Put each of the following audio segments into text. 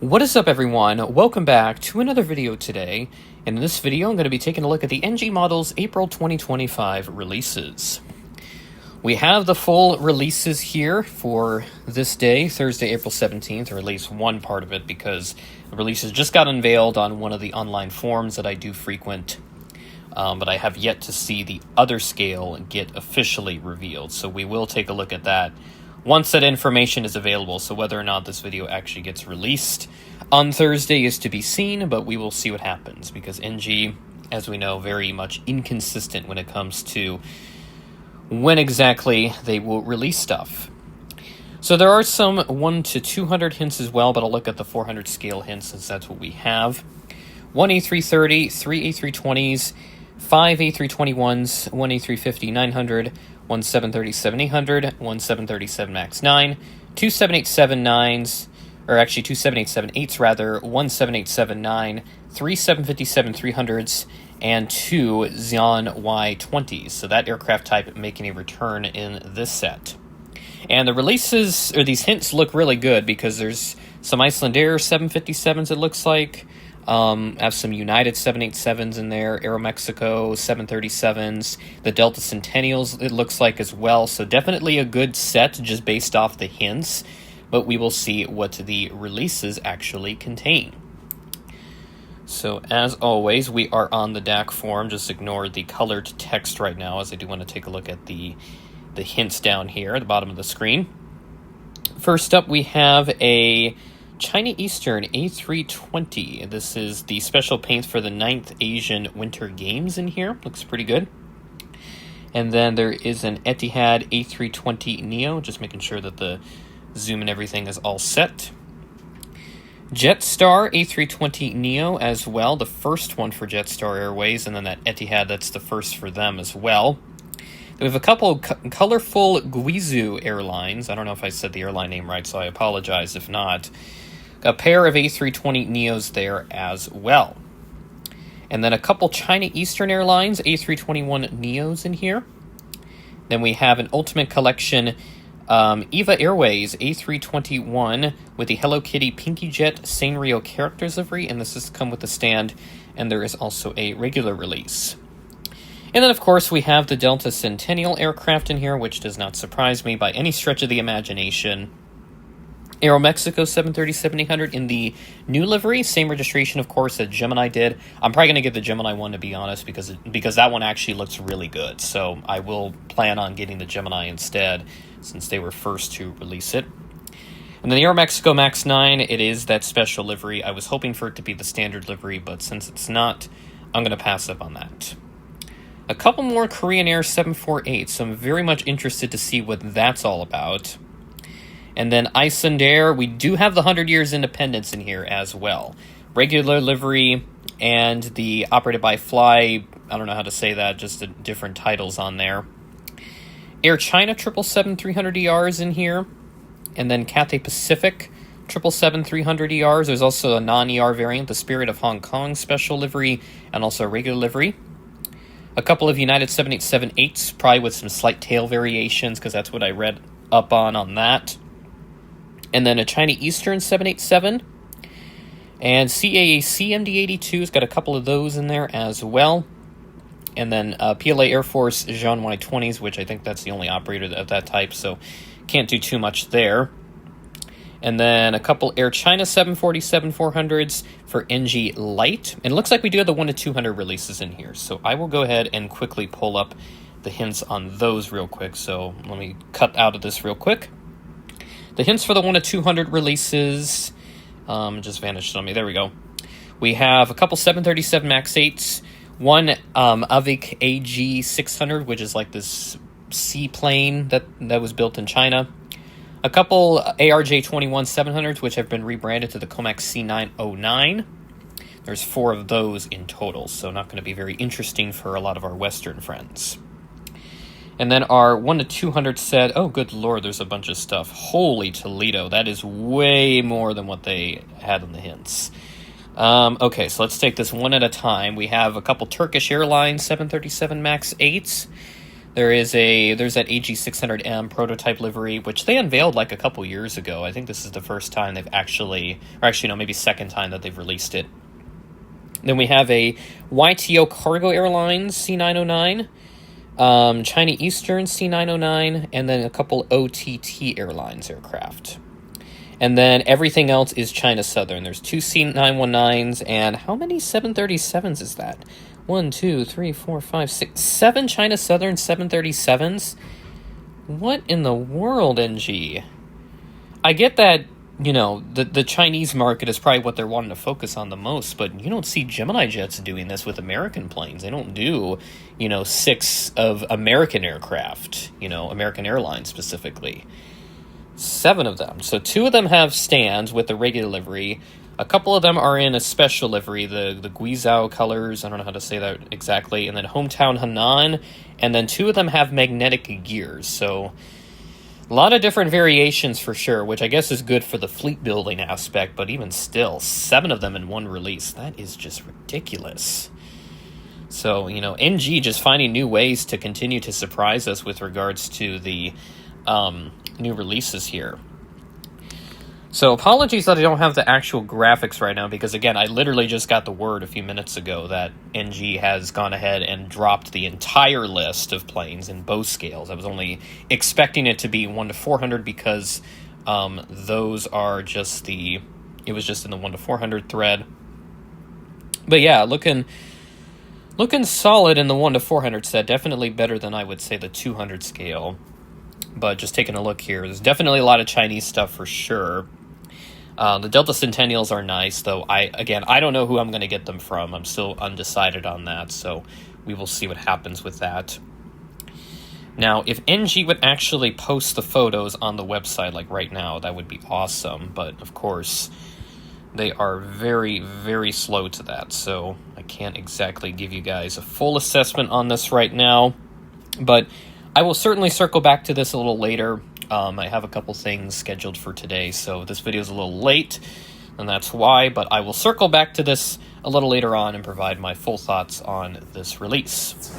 What is up, everyone? Welcome back to another video today. And in this video, I'm going to be taking a look at the NG Models April 2025 releases. We have the full releases here for this day, Thursday, April 17th, or at least one part of it, because the releases just got unveiled on one of the online forums that I do frequent, but I have yet to see the other scale get officially revealed. So we will take a look at that once that information is available. So whether or not this video actually gets released on Thursday is to be seen, but we will see what happens, because NG, as we know, very much inconsistent when it comes to when exactly they will release stuff. So there are some 1 to 200 hints as well, but I'll look at the 400 scale hints since that's what we have. 1 A330, 3 A320s, 5 A321s, 1 A350 900, 1 737 800, 1 737 MAX 9, 2 787 9s, or actually 2 787 8s rather, 1 787 9, 3 757 300s, and 2 Xeon Y20s. So that aircraft type making a return in this set. And the releases, or these hints, look really good because there's some Icelandair 757s, it looks like. Have some United 787s in there, Aeromexico 737s, the Delta Centennials it looks like as well. So definitely a good set just based off the hints, but we will see what the releases actually contain. So as always, we are on the DAC forum. Just ignore the colored text right now, as I do want to take a look at the hints down here at the bottom of the screen. First up, we have a China Eastern A320. This is the special paint for the 9th Asian Winter Games in here. Looks pretty good. And then there is an Etihad A320neo, just making sure that the zoom and everything is all set. Jetstar A320neo as well, the first one for Jetstar Airways, and then that Etihad, that's the first for them as well. We have a couple colorful Guizhou Airlines. I don't know if I said the airline name right, so I apologize if not. A pair of A320neos there as well. And then a couple China Eastern Airlines A321neos in here. Then we have an Ultimate Collection EVA Airways A321 with the Hello Kitty Pinky Jet Sanrio characters livery, and this has come with the stand, and there is also a regular release. And then, of course, we have the Delta Centennial aircraft in here, which does not surprise me by any stretch of the imagination. Aeromexico 737-800 in the new livery, same registration, of course, that Gemini did. I'm probably going to get the Gemini one, to be honest, because that one actually looks really good. So I will plan on getting the Gemini instead, since they were first to release it. And then the Aeromexico MAX 9, it is that special livery. I was hoping for it to be the standard livery, but since it's not, I'm going to pass up on that. A couple more Korean Air 748, so I'm very much interested to see what that's all about. And then Icelandair, we do have the 100 Years Independence in here as well. Regular livery and the Operated by Fly, I don't know how to say that, just the different titles on there. Air China 777-300ERs in here. And then Cathay Pacific 777-300ERs. There's also a non-ER variant, the Spirit of Hong Kong special livery, and also a regular livery. A couple of United 787-8s, probably with some slight tail variations, because that's what I read up on that. And then a China Eastern 787. And CAAC MD-82's got a couple of those in there as well. And then PLA Air Force Xeon Y20s, which I think that's the only operator of that type, so can't do too much there. And then a couple Air China 747-400s for NG Light. And it looks like we do have the 1 to 200 releases in here. So I will go ahead and quickly pull up the hints on those real quick. So let me cut out of this real quick. The hints for the 1 to 200 releases just vanished on me. There we go. We have a couple 737 MAX 8s. One Avic AG600, which is like this seaplane that was built in China. A couple ARJ21-700s, which have been rebranded to the Comac C909. There's 4 of those in total, so not going to be very interesting for a lot of our Western friends. And then our 1 to 200 set, oh good lord, there's a bunch of stuff. Holy Toledo, that is way more than what they had in the hints. Okay, so let's take this one at a time. We have a couple Turkish Airlines 737 MAX 8s. There's that AG600M prototype livery, which they unveiled like a couple years ago. I think this is the first time they've maybe second time that they've released it. Then we have a YTO Cargo Airlines C909, China Eastern C909, and then a couple OTT Airlines aircraft. And then everything else is China Southern. There's 2 C919s, and how many 737s is that? 1, 2, 3, 4, 5, 6, 7 China Southern 737s? What in the world, NG? I get that, the Chinese market is probably what they're wanting to focus on the most, but you don't see Gemini jets doing this with American planes. They don't do, 6 of American aircraft, American Airlines specifically. 7 of them. So 2 of them have stands with the regular livery. A couple of them are in a special livery, the Guizhou colors. I don't know how to say that exactly. And then Hometown Henan. And then 2 of them have magnetic gears. So a lot of different variations for sure, which I guess is good for the fleet building aspect. But even still, 7 of them in one release. That is just ridiculous. So, NG just finding new ways to continue to surprise us with regards to the new releases here. So apologies that I don't have the actual graphics right now, because again, I literally just got the word a few minutes ago that NG has gone ahead and dropped the entire list of planes in both scales. I was only expecting it to be 1 to 400 because those are it was just in the 1 to 400 thread. But yeah, looking solid in the 1 to 400 set. Definitely better than I would say the 200 scale. But just taking a look here, there's definitely a lot of Chinese stuff for sure. The Delta Centennials are nice, though I don't know who I'm going to get them from. I'm still undecided on that, so we will see what happens with that. Now, if NG would actually post the photos on the website like right now, that would be awesome. But, of course, they are very, very slow to that, so I can't exactly give you guys a full assessment on this right now. But I will certainly circle back to this a little later. I have a couple things scheduled for today, so this video is a little late, and that's why, but I will circle back to this a little later on and provide my full thoughts on this release.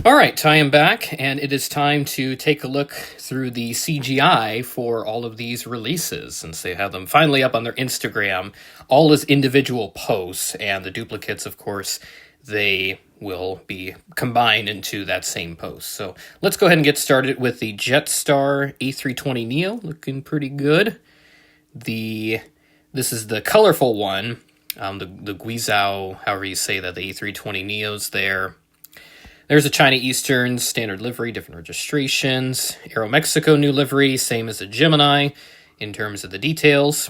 Alright, I am back, and it is time to take a look through the CGI for all of these releases, since they have them finally up on their Instagram, all as individual posts, and the duplicates, of course, they will be combined into that same post. So let's go ahead and get started with the Jetstar A320neo, looking pretty good. This is the colorful one, the Guizhou, however you say that, the A320neos there. There's a China Eastern standard livery, different registrations. Aeromexico new livery, same as the Gemini in terms of the details.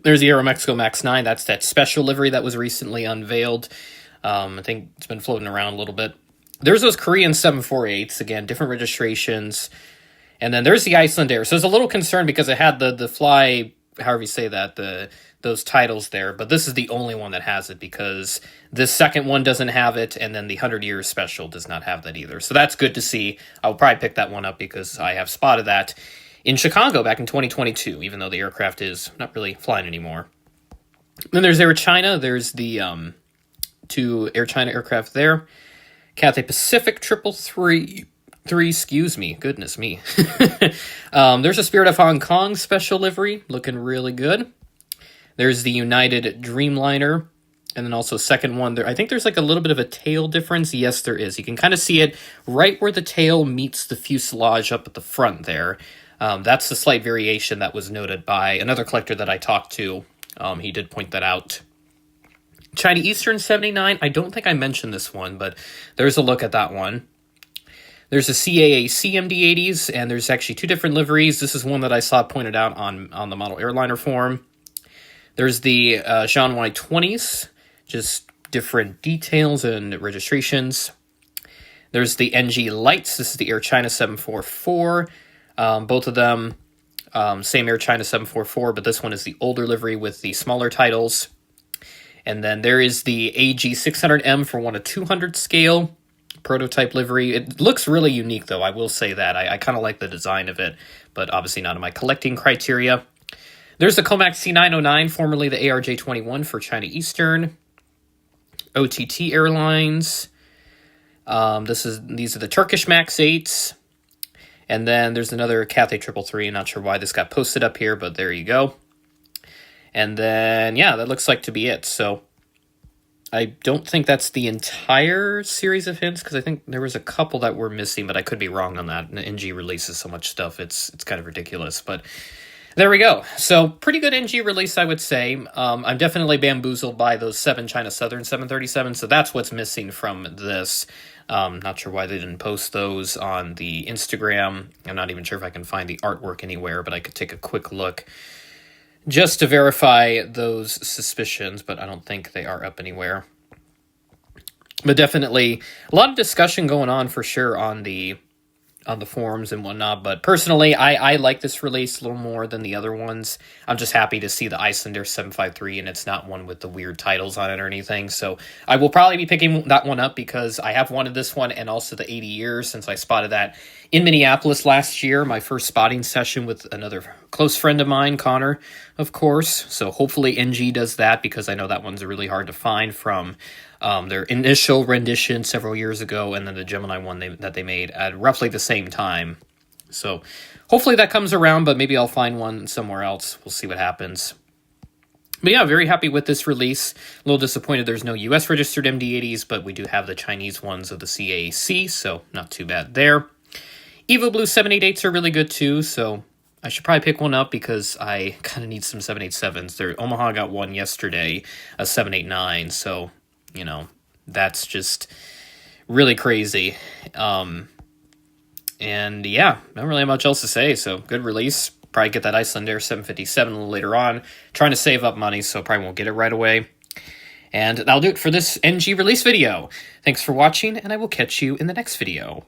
There's the Aeromexico MAX 9, that's that special livery that was recently unveiled. I think it's been floating around a little bit. There's those Korean 748s, again, different registrations. And then there's the Iceland Air. So I was a little concerned because it had the fly, however you say that, those titles there. But this is the only one that has it because this second one doesn't have it. And then the 100 Years Special does not have that either. So that's good to see. I'll probably pick that one up because I have spotted that in Chicago back in 2022, even though the aircraft is not really flying anymore. Then there's Air China. There's the 2 Air China aircraft there. Cathay Pacific 333, excuse me, goodness me. There's a Spirit of Hong Kong special livery, looking really good. There's the United Dreamliner, and then also second one there. I think there's like a little bit of a tail difference. Yes, there is. You can kind of see it right where the tail meets the fuselage up at the front there. That's the slight variation that was noted by another collector that I talked to. He did point that out. China Eastern 79, I don't think I mentioned this one, but there's a look at that one. There's a CAA CMD-80s, and there's actually 2 different liveries. This is one that I saw pointed out on the model airliner forum. There's the Zhanwei 20s, just different details and registrations. There's the NG Lights. This is the Air China 744. Both of them, same Air China 744, but this one is the older livery with the smaller titles. And then there is the AG600M for 1 to 200 scale prototype livery. It looks really unique, though. I will say that. I kind of like the design of it, but obviously not in my collecting criteria. There's the Comac C909, formerly the ARJ21 for China Eastern. OTT Airlines. These are the Turkish Max 8s. And then there's another Cathay 333. Not sure why this got posted up here, but there you go. And then, yeah, that looks like to be it. So I don't think that's the entire series of hints, because I think there was a couple that were missing, but I could be wrong on that. NG releases so much stuff, it's kind of ridiculous. But there we go. So pretty good NG release, I would say. I'm definitely bamboozled by those 7 China Southern 737, so that's what's missing from this. Not sure why they didn't post those on the Instagram. I'm not even sure if I can find the artwork anywhere, but I could take a quick look just to verify those suspicions, but I don't think they are up anywhere. But definitely a lot of discussion going on for sure on the forums and whatnot. But personally, I like this release a little more than the other ones. I'm just happy to see the Icelander 753, and it's not one with the weird titles on it or anything. So I will probably be picking that one up because I have wanted this one, and also the 80 years, since I spotted that in Minneapolis last year, my first spotting session with another close friend of mine, Connor, of course. So hopefully NG does that, because I know that one's really hard to find from their initial rendition several years ago, and then the Gemini one that they made at roughly the same time. So hopefully that comes around, but maybe I'll find one somewhere else. We'll see what happens. But yeah, very happy with this release. A little disappointed there's no US registered MD-80s, but we do have the Chinese ones of the CAC, so not too bad there. Evo Blue 788s are really good too, so I should probably pick one up because I kind of need some 787s. Omaha got one yesterday, a 789, so you know, that's just really crazy. And yeah, not really much else to say. So good release. Probably get that Icelander 757 a little later on. Trying to save up money, so probably won't get it right away. And that'll do it for this NG release video. Thanks for watching, and I will catch you in the next video.